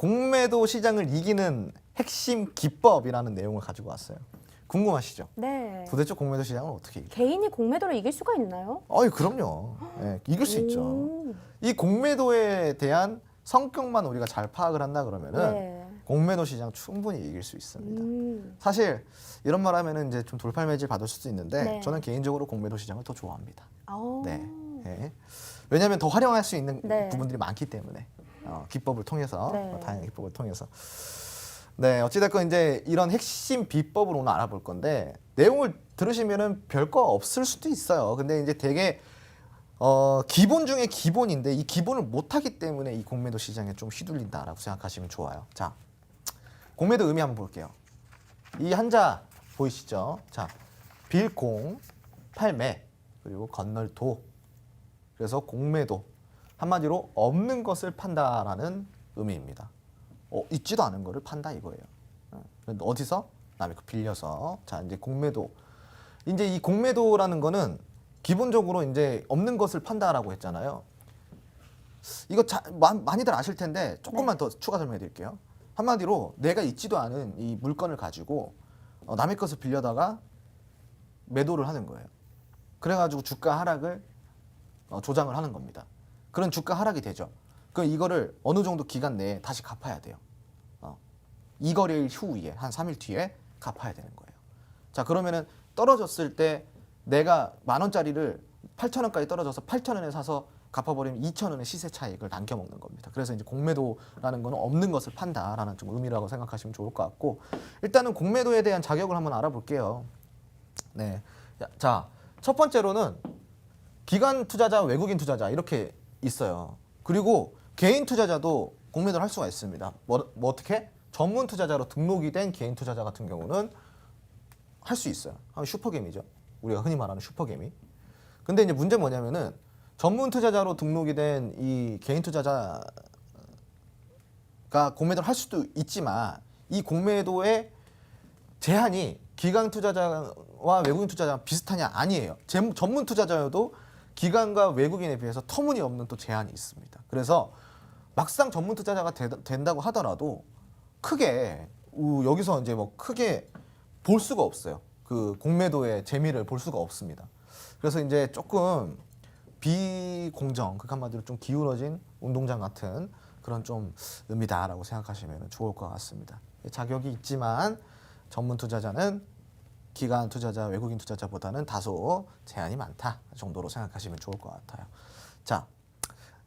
공매도 시장을 이기는 핵심 기법이라는 내용을 가지고 왔어요. 궁금하시죠? 네. 도대체 공매도 시장을 어떻게 이겨? 개인이 공매도를 이길 수가 있나요? 그럼요. 예, 이길 수 있죠. 오. 이 공매도에 대한 성격만 우리가 잘 파악을 한다 그러면은 네. 공매도 시장 충분히 이길 수 있습니다. 사실 이런 말 하면은 이제 좀 돌팔매질 받을 수도 있는데 네. 저는 개인적으로 공매도 시장을 더 좋아합니다. 아. 네. 예. 왜냐하면 더 활용할 수 있는 네. 부분들이 많기 때문에 기법을 통해서 네. 다양한 기법을 통해서 네 어찌됐건 이제 이런 핵심 비법을 오늘 알아볼 건데 내용을 들으시면은 별거 없을 수도 있어요. 근데 이제 되게 기본 중에 기본인데 이 기본을 못하기 때문에 이 공매도 시장에 좀 휘둘린다라고 생각하시면 좋아요. 자, 공매도 의미 한번 볼게요. 이 한자 보이시죠? 자, 빌공, 팔매, 그리고 건널도. 그래서 공매도. 한마디로 없는 것을 판다라는 의미입니다. 있지도 않은 거를 판다 이거예요. 어디서? 남의 거 빌려서. 자, 이제 공매도. 이제 이 공매도라는 거는 기본적으로 이제 없는 것을 판다라고 했잖아요. 이거 많이들 아실 텐데 조금만 더 추가 설명해 드릴게요. 한마디로 내가 있지도 않은 이 물건을 가지고 남의 것을 빌려다가 매도를 하는 거예요. 그래가지고 주가 하락을 조장을 하는 겁니다. 그런 주가 하락이 되죠. 그럼 이거를 어느 정도 기간 내에 다시 갚아야 돼요. 이 거래일 후에 한 3일 뒤에 갚아야 되는 거예요. 자 그러면은 떨어졌을 때 내가 10,000원짜리를 8,000원까지 떨어져서 8,000원에 사서 갚아버리면 2,000원의 시세 차익을 남겨먹는 겁니다. 그래서 이제 공매도라는 거는 없는 것을 판다라는 좀 의미라고 생각하시면 좋을 것 같고 일단은 공매도에 대한 자격을 한번 알아볼게요. 네, 자 첫 번째로는 기관 투자자, 외국인 투자자 이렇게 있어요. 그리고 개인 투자자도 공매도를 할 수가 있습니다. 뭐 어떻게? 전문 투자자로 등록이 된 개인 투자자 같은 경우는 할 수 있어요. 슈퍼개미죠. 우리가 흔히 말하는 슈퍼개미. 근데 이제 문제 뭐냐면은 전문 투자자로 등록이 된 이 개인 투자자가 공매도를 할 수도 있지만 이 공매도의 제한이 기관 투자자와 외국인 투자자랑 비슷하냐 아니에요. 전문 투자자여도 기관과 외국인에 비해서 터무니없는 또 제한이 있습니다. 그래서 막상 전문 투자자가 된다고 하더라도 크게 여기서 이제 뭐 크게 볼 수가 없어요. 그 공매도의 재미를 볼 수가 없습니다. 그래서 이제 조금 비공정, 그 한마디로 좀 기울어진 운동장 같은 그런 좀 의미다라고 생각하시면 좋을 것 같습니다. 자격이 있지만 전문 투자자는 기관 투자자, 외국인 투자자보다는 다소 제한이 많다 정도로 생각하시면 좋을 것 같아요. 자,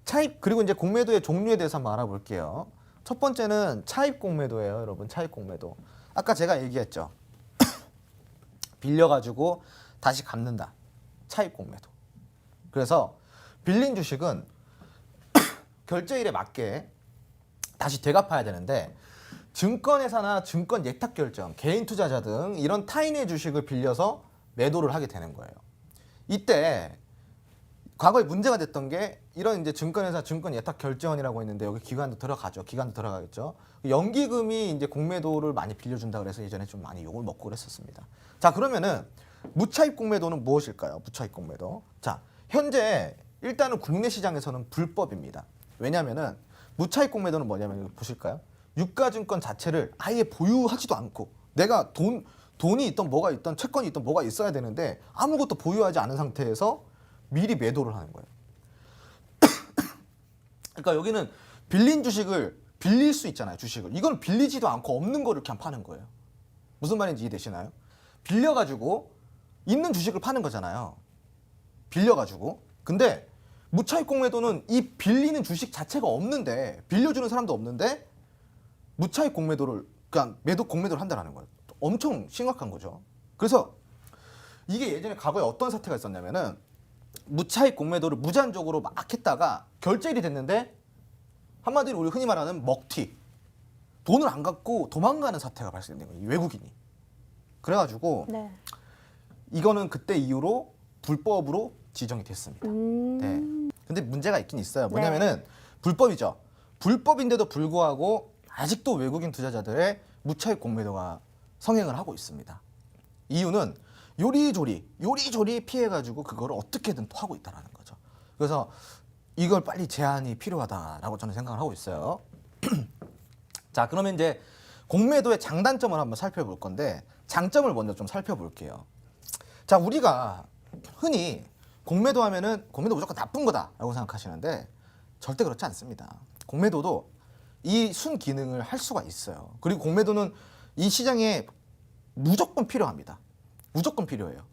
차입 그리고 이제 공매도의 종류에 대해서 한번 알아볼게요. 첫 번째는 차입 공매도예요, 여러분. 차입 공매도. 아까 제가 얘기했죠. 빌려가지고 다시 갚는다. 차입 공매도. 그래서 빌린 주식은 결제일에 맞게 다시 되갚아야 되는데 증권회사나 증권 예탁결정, 개인 투자자 등 이런 타인의 주식을 빌려서 매도를 하게 되는 거예요. 이때 과거에 문제가 됐던 게 이런 이제 증권회사, 증권 예탁결정원이라고 있는데 여기 기관도 들어가죠. 기관도 들어가겠죠. 연기금이 이제 공매도를 많이 빌려준다 그래서 예전에 좀 많이 욕을 먹고 그랬었습니다. 자 그러면은 무차입 공매도는 무엇일까요? 무차입 공매도. 자 현재 일단은 국내 시장에서는 불법입니다. 왜냐하면은 무차입 공매도는 뭐냐면 보실까요? 유가증권 자체를 아예 보유하지도 않고 내가 돈이 있던 뭐가 있던 채권이 있던 뭐가 있어야 되는데 아무것도 보유하지 않은 상태에서 미리 매도를 하는 거예요. 그러니까 여기는 빌린 주식을 빌릴 수 있잖아요. 주식을. 이건 빌리지도 않고 없는 거를 그냥 파는 거예요. 무슨 말인지 이해되시나요? 빌려가지고 있는 주식을 파는 거잖아요. 빌려가지고. 근데 무차입 공매도는 이 빌리는 주식 자체가 없는데 빌려주는 사람도 없는데 무차입 공매도를 그냥 공매도를 한다는 거예요. 엄청 심각한 거죠. 그래서 이게 예전에 과거에 어떤 사태가 있었냐면은 무차입 공매도를 무제한적으로 막 했다가 결제일이 됐는데 한마디로 우리 흔히 말하는 먹튀, 돈을 안 갖고 도망가는 사태가 발생된 거예요. 외국인이. 그래가지고 네. 이거는 그때 이후로 불법으로 지정이 됐습니다. 네. 근데 문제가 있긴 있어요. 뭐냐면은 불법이죠. 불법인데도 불구하고 아직도 외국인 투자자들의 무차입 공매도가 성행을 하고 있습니다. 이유는 요리조리 피해가지고 그거를 어떻게든 또 하고 있다는 거죠. 그래서 이걸 빨리 제한이 필요하다라고 저는 생각을 하고 있어요. 자, 그러면 이제 공매도의 장단점을 한번 살펴볼 건데 장점을 먼저 좀 살펴볼게요. 자, 우리가 흔히 공매도 하면은 공매도 무조건 나쁜 거다라고 생각하시는데 절대 그렇지 않습니다. 공매도도 이 순 기능을 할 수가 있어요. 그리고 공매도는 이 시장에 무조건 필요합니다. 무조건 필요해요.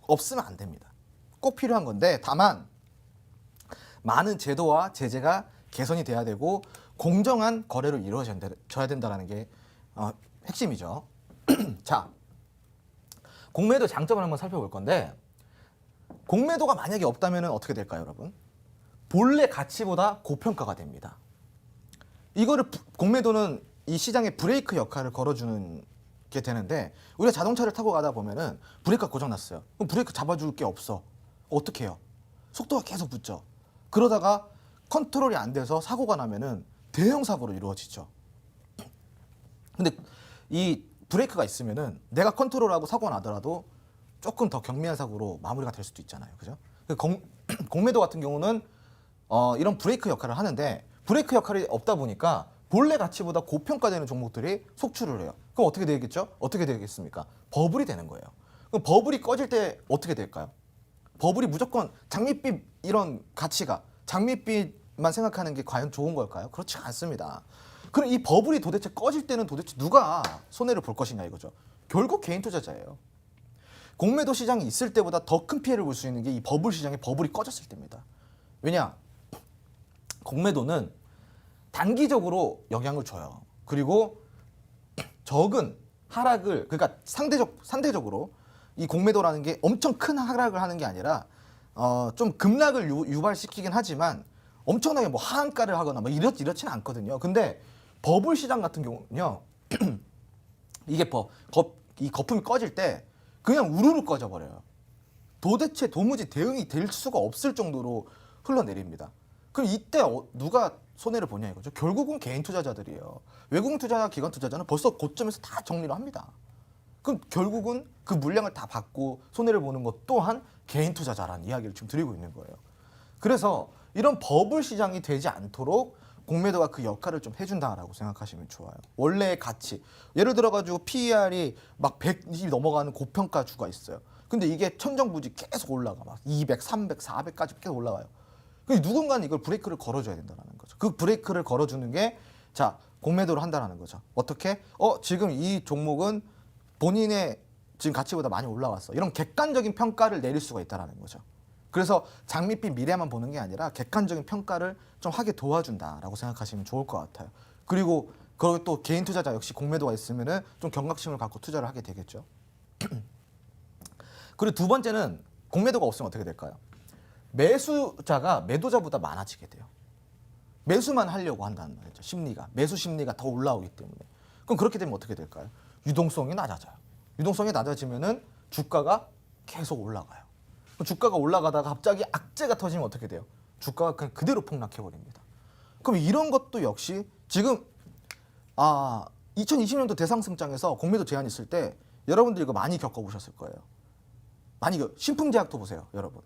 없으면 안 됩니다. 꼭 필요한 건데 다만 많은 제도와 제재가 개선이 돼야 되고 공정한 거래로 이루어져야 된다는 게 핵심이죠. 자, 공매도 장점을 한번 살펴볼 건데 공매도가 만약에 없다면 어떻게 될까요, 여러분? 본래 가치보다 고평가가 됩니다. 이거를 공매도는 이 시장에 브레이크 역할을 걸어주는 게 되는데 우리가 자동차를 타고 가다 보면은 브레이크가 고장났어요. 그럼 브레이크 잡아줄 게 없어. 어떻게 해요? 속도가 계속 붙죠. 그러다가 컨트롤이 안 돼서 사고가 나면은 대형 사고로 이루어지죠. 근데 이 브레이크가 있으면은 내가 컨트롤하고 사고가 나더라도 조금 더 경미한 사고로 마무리가 될 수도 있잖아요. 그죠? 공매도 같은 경우는 이런 브레이크 역할을 하는데 브레이크 역할이 없다 보니까 본래 가치보다 고평가되는 종목들이 속출을 해요. 그럼 어떻게 되겠죠? 어떻게 되겠습니까? 버블이 되는 거예요. 그럼 버블이 꺼질 때 어떻게 될까요? 버블이 무조건 장밋빛 이런 가치가 장밋빛만 생각하는 게 과연 좋은 걸까요? 그렇지 않습니다. 그럼 이 버블이 도대체 꺼질 때는 도대체 누가 손해를 볼 것이냐 이거죠. 결국 개인 투자자예요. 공매도 시장이 있을 때보다 더 큰 피해를 볼 수 있는 게 이 버블 시장에 버블이 꺼졌을 때입니다. 왜냐? 공매도는 단기적으로 영향을 줘요. 그리고 적은 하락을 그러니까 상대적으로 이 공매도라는 게 엄청 큰 하락을 하는 게 아니라 좀 급락을 유발시키긴 하지만 엄청나게 뭐 하한가를 하거나 뭐 이렇지는 않거든요. 근데 버블 시장 같은 경우는요. 이게 이 거품이 꺼질 때 그냥 우르르 꺼져 버려요. 도대체 도무지 대응이 될 수가 없을 정도로 흘러내립니다. 그럼 이때 누가 손해를 보냐 이거죠. 결국은 개인 투자자들이에요. 외국인 투자자, 기관 투자자는 벌써 고점에서 다 정리를 합니다. 그럼 결국은 그 물량을 다 받고 손해를 보는 것 또한 개인 투자자라는 이야기를 지금 드리고 있는 거예요. 그래서 이런 버블 시장이 되지 않도록 공매도가 그 역할을 좀 해준다라고 생각하시면 좋아요. 원래의 가치. 예를 들어가지고 PER이 막 100이 넘어가는 고평가주가 있어요. 근데 이게 천정부지 계속 올라가. 막 200, 300, 400까지 계속 올라가요. 누군가는 이걸 브레이크를 걸어줘야 된다는 거죠. 그 브레이크를 걸어주는 게 자 공매도를 한다는 거죠. 어떻게? 지금 이 종목은 본인의 지금 가치보다 많이 올라왔어. 이런 객관적인 평가를 내릴 수가 있다는 거죠. 그래서 장밋빛 미래만 보는 게 아니라 객관적인 평가를 좀 하게 도와준다라고 생각하시면 좋을 것 같아요. 그리고 또 개인 투자자 역시 공매도가 있으면은 좀 경각심을 갖고 투자를 하게 되겠죠. 그리고 두 번째는 공매도가 없으면 어떻게 될까요? 매수자가 매도자보다 많아지게 돼요. 매수만 하려고 한다는 말이죠. 심리가. 매수 심리가 더 올라오기 때문에. 그럼 그렇게 되면 어떻게 될까요? 유동성이 낮아져요. 유동성이 낮아지면은 주가가 계속 올라가요. 주가가 올라가다가 갑자기 악재가 터지면 어떻게 돼요? 주가가 그냥 그대로 폭락해 버립니다. 그럼 이런 것도 역시 지금 2020년도 대상승장에서 공매도 제한이 있을 때 여러분들이 이거 많이 겪어보셨을 거예요. 많이 신풍제약도 보세요, 여러분.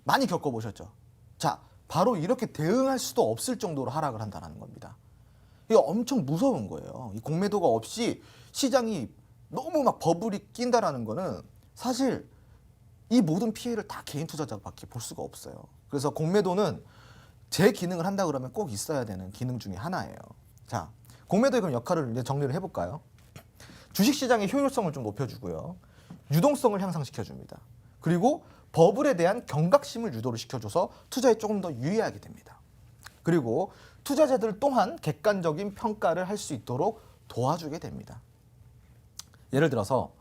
많이 겪어보셨죠? 자, 바로 이렇게 대응할 수도 없을 정도로 하락을 한다는 겁니다. 이게 엄청 무서운 거예요. 이 공매도가 없이 시장이 너무 막 버블이 낀다라는 거는 사실 이 모든 피해를 다 개인 투자자밖에 볼 수가 없어요. 그래서 공매도는 제 기능을 한다 그러면 꼭 있어야 되는 기능 중에 하나예요. 자, 공매도의 그럼 역할을 이제 정리를 해볼까요? 주식시장의 효율성을 좀 높여주고요. 유동성을 향상시켜줍니다. 그리고 버블에 대한 경각심을 유도를 시켜줘서 투자에 조금 더 유의하게 됩니다. 그리고 투자자들 또한 객관적인 평가를 할 수 있도록 도와주게 됩니다. 예를 들어서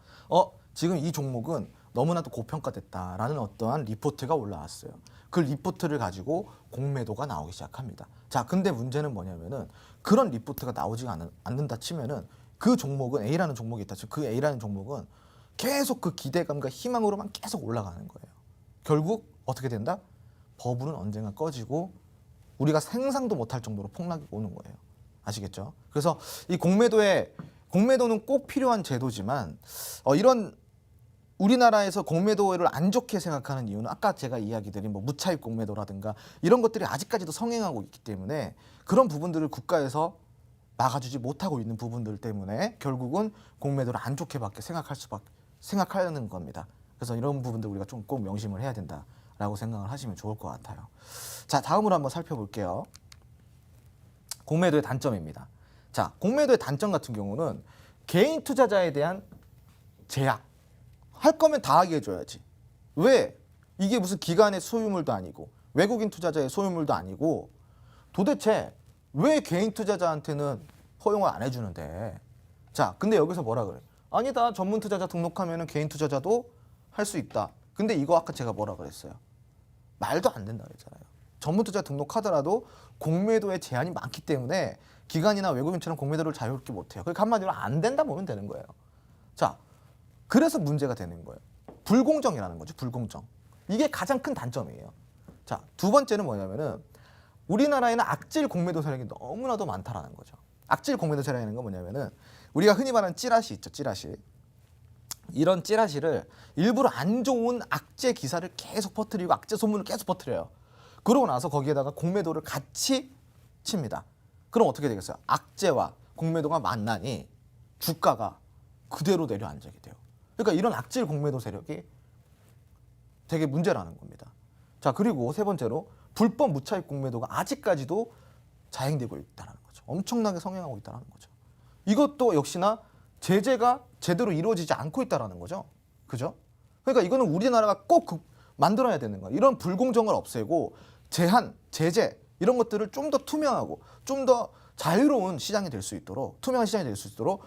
지금 이 종목은 너무나도 고평가됐다라는 어떠한 리포트가 올라왔어요. 그 리포트를 가지고 공매도가 나오기 시작합니다. 자, 근데 문제는 뭐냐면은 그런 리포트가 나오지 않는다 치면은 그 종목은 A라는 종목이 있다 치면 그 A라는 종목은 계속 그 기대감과 희망으로만 계속 올라가는 거예요. 결국 어떻게 된다? 버블은 언젠가 꺼지고 우리가 생상도 못할 정도로 폭락이 오는 거예요. 아시겠죠? 그래서 이 공매도는 꼭 필요한 제도지만 이런 우리나라에서 공매도를 안 좋게 생각하는 이유는 아까 제가 이야기 드린 뭐 무차입 공매도라든가 이런 것들이 아직까지도 성행하고 있기 때문에 그런 부분들을 국가에서 막아주지 못하고 있는 부분들 때문에 결국은 공매도를 안 좋게 밖에 생각하는 겁니다. 그래서 이런 부분들 우리가 좀 꼭 명심을 해야 된다라고 생각을 하시면 좋을 것 같아요. 자, 다음으로 한번 살펴볼게요. 공매도의 단점입니다. 자, 공매도의 단점 같은 경우는 개인 투자자에 대한 제약. 할 거면 다 하게 해줘야지. 왜? 이게 무슨 기관의 소유물도 아니고 외국인 투자자의 소유물도 아니고 도대체 왜 개인 투자자한테는 허용을 안 해주는데? 자, 근데 여기서 뭐라 그래? 아니다. 전문 투자자 등록하면 개인 투자자도 할 수 있다. 근데 이거 아까 제가 뭐라 그랬어요? 말도 안 된다 그랬잖아요. 전문 투자 등록하더라도 공매도에 제한이 많기 때문에 기관이나 외국인처럼 공매도를 자유롭게 못해요. 그러니까 한마디로 안 된다 보면 되는 거예요. 자, 그래서 문제가 되는 거예요. 불공정이라는 거죠. 불공정. 이게 가장 큰 단점이에요. 자, 두 번째는 뭐냐면은 우리나라에는 악질 공매도 세력이 너무나도 많다라는 거죠. 악질 공매도 세력이라는 건 뭐냐면은 우리가 흔히 말하는 찌라시 있죠. 찌라시. 이런 찌라시를 일부러 안 좋은 악재 기사를 계속 퍼뜨리고 악재 소문을 계속 퍼뜨려요. 그러고 나서 거기에다가 공매도를 같이 칩니다. 그럼 어떻게 되겠어요? 악재와 공매도가 만나니 주가가 그대로 내려앉게 돼요. 그러니까 이런 악질 공매도 세력이 되게 문제라는 겁니다. 자, 그리고 세 번째로 불법 무차익 공매도가 아직까지도 자행되고 있다는 거죠. 엄청나게 성행하고 있다는 거죠. 이것도 역시나 제재가 제대로 이루어지지 않고 있다는 거죠. 그죠? 그러니까 이거는 우리나라가 꼭 만들어야 되는 거예요. 이런 불공정을 없애고 제한, 제재 이런 것들을 좀 더 투명하고 좀 더 자유로운 시장이 될 수 있도록 투명한 시장이 될 수 있도록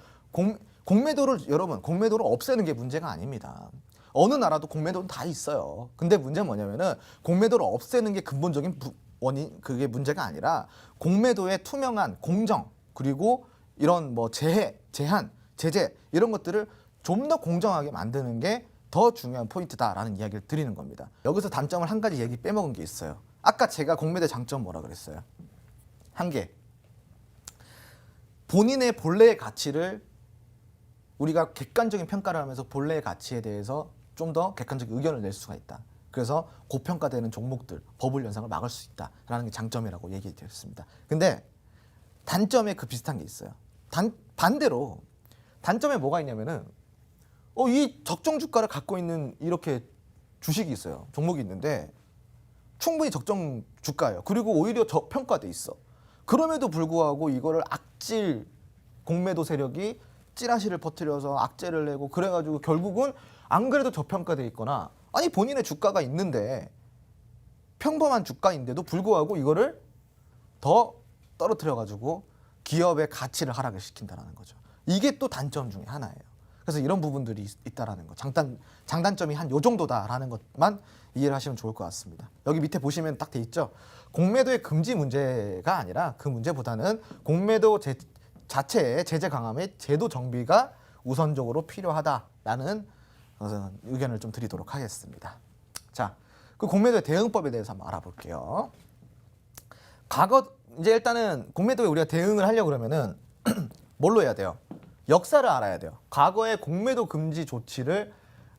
공매도를 여러분 공매도를 없애는 게 문제가 아닙니다. 어느 나라도 공매도는 다 있어요. 근데 문제는 뭐냐면은 공매도를 없애는 게 근본적인 원인 그게 문제가 아니라 공매도의 투명한 공정 그리고 이런 뭐 제한, 제재 이런 것들을 좀 더 공정하게 만드는 게 더 중요한 포인트다라는 이야기를 드리는 겁니다. 여기서 단점을 한 가지 얘기 빼먹은 게 있어요. 아까 제가 공매도의 장점 뭐라 그랬어요? 한 개. 본인의 본래의 가치를 우리가 객관적인 평가를 하면서 본래의 가치에 대해서 좀 더 객관적 의견을 낼 수가 있다. 그래서 고평가되는 종목들, 버블 현상을 막을 수 있다라는 게 장점이라고 얘기드렸습니다. 근데 단점에 그 비슷한 게 있어요. 반대로 단점에 뭐가 있냐면은 이 적정 주가를 갖고 있는 이렇게 주식이 있어요. 종목이 있는데 충분히 적정 주가예요. 그리고 오히려 저평가돼 있어. 그럼에도 불구하고 이거를 악질 공매도 세력이 찌라시를 퍼뜨려서 악재를 내고 그래가지고 결국은 안 그래도 저평가돼 있거나 아니 본인의 주가가 있는데 평범한 주가인데도 불구하고 이거를 더 떨어뜨려가지고 기업의 가치를 하락을 시킨다는 거죠. 이게 또 단점 중에 하나예요. 그래서 이런 부분들이 있다라는 거, 장단점이 한 요 정도다라는 것만 이해를 하시면 좋을 것 같습니다. 여기 밑에 보시면 딱 돼 있죠. 공매도의 금지 문제가 아니라 그 문제보다는 공매도 자체의 제재 강화의 제도 정비가 우선적으로 필요하다라는 의견을 좀 드리도록 하겠습니다. 자, 그 공매도의 대응법에 대해서 한번 알아볼게요. 과거 이제 일단은 공매도에 우리가 대응을 하려고 그러면은 뭘로 해야 돼요? 역사를 알아야 돼요. 과거의 공매도 금지 조치를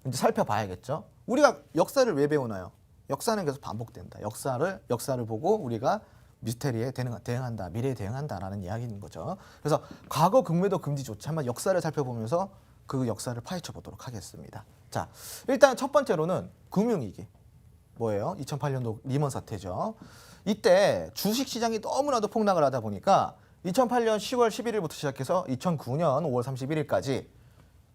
이제 살펴봐야겠죠. 우리가 역사를 왜 배우나요? 역사는 계속 반복된다. 역사를 보고 우리가 미스테리에 대응한다, 미래에 대응한다라는 이야기인 거죠. 그래서 과거 공매도 금지 조치 한번 역사를 살펴보면서 그 역사를 파헤쳐 보도록 하겠습니다. 자, 일단 첫 번째로는 금융위기. 뭐예요? 2008년도 리먼 사태죠. 이때 주식 시장이 너무나도 폭락을 하다 보니까 2008년 10월 11일부터 시작해서 2009년 5월 31일까지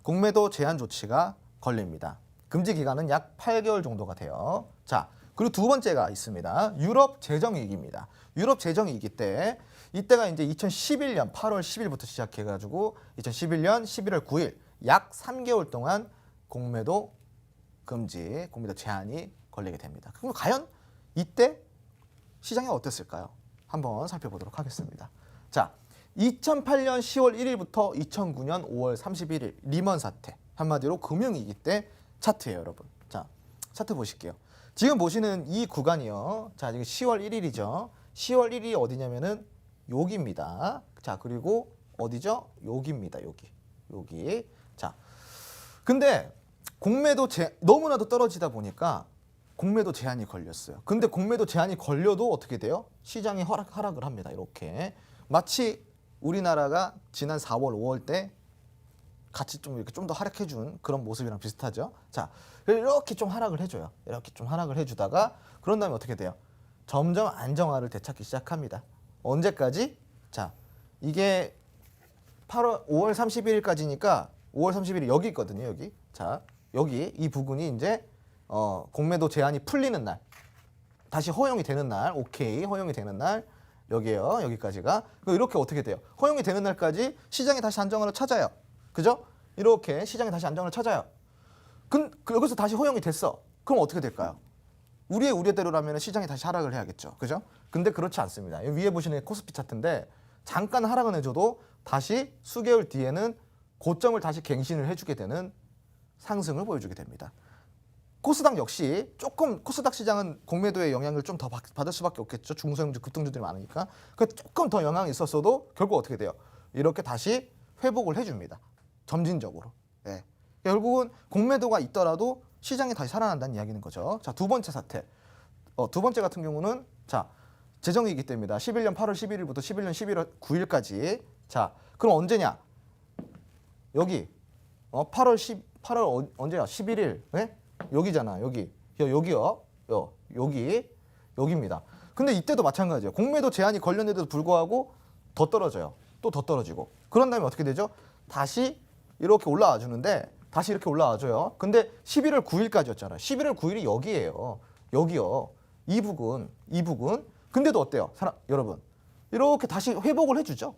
공매도 제한 조치가 걸립니다. 금지 기간은 약 8개월 정도가 돼요. 자, 그리고 두 번째가 있습니다. 유럽 재정위기입니다. 유럽 재정위기 때 이때가 이제 2011년 8월 10일부터 시작해가지고 2011년 11월 9일 약 3개월 동안 공매도 금지, 공매도 제한이 걸리게 됩니다. 그럼 과연 이때 시장이 어땠을까요? 한번 살펴보도록 하겠습니다. 자, 2008년 10월 1일부터 2009년 5월 31일 리먼 사태, 한마디로 금융위기 때 차트예요, 여러분. 자, 차트 보실게요. 지금 보시는 이 구간이요. 자, 지금 10월 1일이죠. 10월 1일이 어디냐면은 여기입니다. 자, 그리고 어디죠? 여기입니다. 여기. 자, 근데 공매도 너무나도 떨어지다 보니까 공매도 제한이 걸렸어요. 근데 공매도 제한이 걸려도 어떻게 돼요? 시장이 하락을 합니다. 이렇게. 마치 우리나라가 지난 4월, 5월 때 같이 좀 이렇게 좀 더 하락해준 그런 모습이랑 비슷하죠. 자, 이렇게 좀 하락을 해줘요. 이렇게 좀 하락을 해주다가 그런 다음에 어떻게 돼요? 점점 안정화를 되찾기 시작합니다. 언제까지? 자, 이게 5월 31일까지니까 5월 31일 여기 있거든요. 여기. 자, 여기 이 부분이 이제 공매도 제한이 풀리는 날, 다시 허용이 되는 날, 오케이 허용이 되는 날 여기에요. 여기까지가. 이렇게 어떻게 돼요? 허용이 되는 날까지 시장이 다시 안정화를 찾아요. 그죠? 이렇게 시장이 다시 안정을 찾아요. 여기서 다시 허용이 됐어. 그럼 어떻게 될까요? 우리의 우려대로라면 시장이 다시 하락을 해야겠죠. 그죠? 근데 그렇지 않습니다. 위에 보시는 코스피 차트인데 잠깐 하락은 해줘도 다시 수개월 뒤에는 고점을 다시 갱신을 해주게 되는 상승을 보여주게 됩니다. 코스닥 역시 조금 코스닥 시장은 공매도의 영향을 좀 더 받을 수밖에 없겠죠. 중소형주 급등주들이 많으니까. 조금 더 영향이 있었어도 결국 어떻게 돼요? 이렇게 다시 회복을 해줍니다. 점진적으로. 네. 결국은 공매도가 있더라도 시장이 다시 살아난다는 이야기는 거죠. 자, 두 번째 사태. 두 번째 같은 경우는 자, 재정이기 때문이다. 11년 8월 11일부터 11년 11월 9일까지. 자, 그럼 언제냐? 여기 8월 언제야? 11일. 네? 여기잖아. 여기요. 여기입니다. 근데 이때도 마찬가지예요. 공매도 제한이 관련돼도 불구하고 더 떨어져요. 또 더 떨어지고. 그런 다음에 어떻게 되죠? 다시 이렇게 올라와 주는데 다시 이렇게 올라와 줘요. 근데 11월 9일까지였잖아요. 11월 9일이 여기예요. 여기요. 이 부분. 근데도 어때요? 여러분. 이렇게 다시 회복을 해주죠.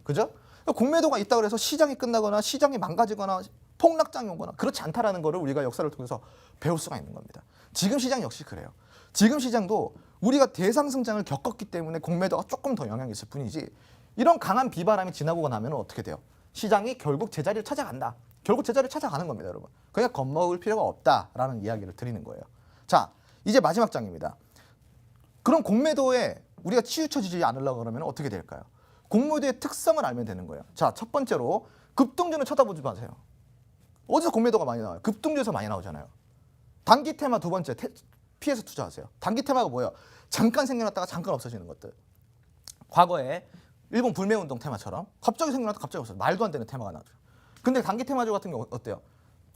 그죠? 공매도가 있다고 해서 시장이 끝나거나 시장이 망가지거나 폭락장이 오거나 그렇지 않다라는 거를 우리가 역사를 통해서 배울 수가 있는 겁니다. 지금 시장 역시 그래요. 지금 시장도 우리가 대상승장을 겪었기 때문에 공매도가 조금 더 영향이 있을 뿐이지 이런 강한 비바람이 지나고 나면 어떻게 돼요? 시장이 결국 제자리를 찾아간다. 결국 제자리를 찾아가는 겁니다, 여러분. 그냥 겁먹을 필요가 없다라는 이야기를 드리는 거예요. 자, 이제 마지막 장입니다. 그럼 공매도에 우리가 치우쳐지지 않으려고 그러면 어떻게 될까요? 공매도의 특성을 알면 되는 거예요. 자, 첫 번째로 급등주는 쳐다보지 마세요. 어디서 공매도가 많이 나와요? 급등주에서 많이 나오잖아요. 단기 테마 두 번째, 피해서 투자하세요. 단기 테마가 뭐예요? 잠깐 생겨났다가 잠깐 없어지는 것들. 과거에 일본 불매운동 테마처럼 갑자기 생겨났다 갑자기 없어요. 말도 안 되는 테마가 나죠. 근데 단기 테마주 같은 경우 어때요?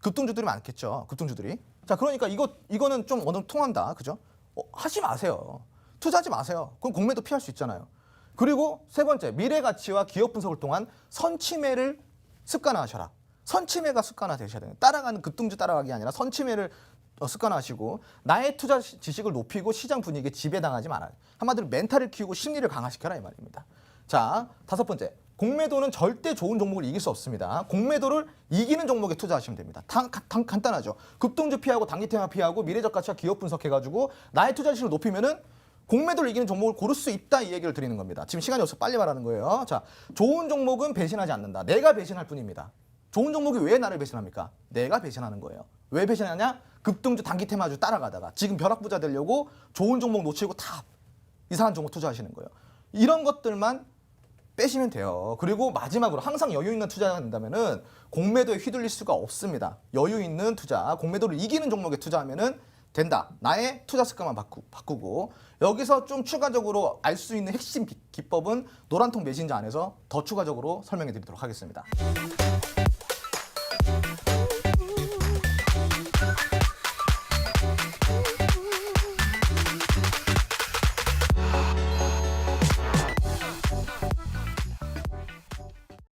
급등주들이 많겠죠. 급등주들이. 자, 그러니까 이거는 좀 어느 정도 통한다. 그죠? 하지 마세요. 투자하지 마세요. 그럼 공매도 피할 수 있잖아요. 그리고 세 번째, 미래 가치와 기업 분석을 통한 선취매를 습관화하셔라. 선취매가 습관화되셔야 돼요. 따라가는 급등주 따라가기 아니라 선취매를 습관화하시고 나의 투자 지식을 높이고 시장 분위기에 지배당하지 말아요. 한마디로 멘탈을 키우고 심리를 강화시켜라 이 말입니다. 자, 다섯 번째, 공매도는 절대 좋은 종목을 이길 수 없습니다. 공매도를 이기는 종목에 투자하시면 됩니다. 간단하죠. 급등주 피하고 단기 테마 피하고 미래적 가치와 기업 분석해가지고 나의 투자 지식을 높이면은 공매도를 이기는 종목을 고를 수 있다 이 얘기를 드리는 겁니다. 지금 시간이 없어서 빨리 말하는 거예요. 자, 좋은 종목은 배신하지 않는다. 내가 배신할 뿐입니다. 좋은 종목이 왜 나를 배신합니까? 내가 배신하는 거예요. 왜 배신하냐? 급등주 단기 테마주 따라가다가 지금 벼락부자 되려고 좋은 종목 놓치고 다 이상한 종목 투자하시는 거예요. 이런 것들만 빼시면 돼요. 그리고 마지막으로 항상 여유 있는 투자가 된다면은 공매도에 휘둘릴 수가 없습니다. 여유 있는 투자, 공매도를 이기는 종목에 투자하면은 된다. 나의 투자 습관만 바꾸고 여기서 좀 추가적으로 알 수 있는 핵심 기법은 노란통 메신저 안에서 더 추가적으로 설명해 드리도록 하겠습니다.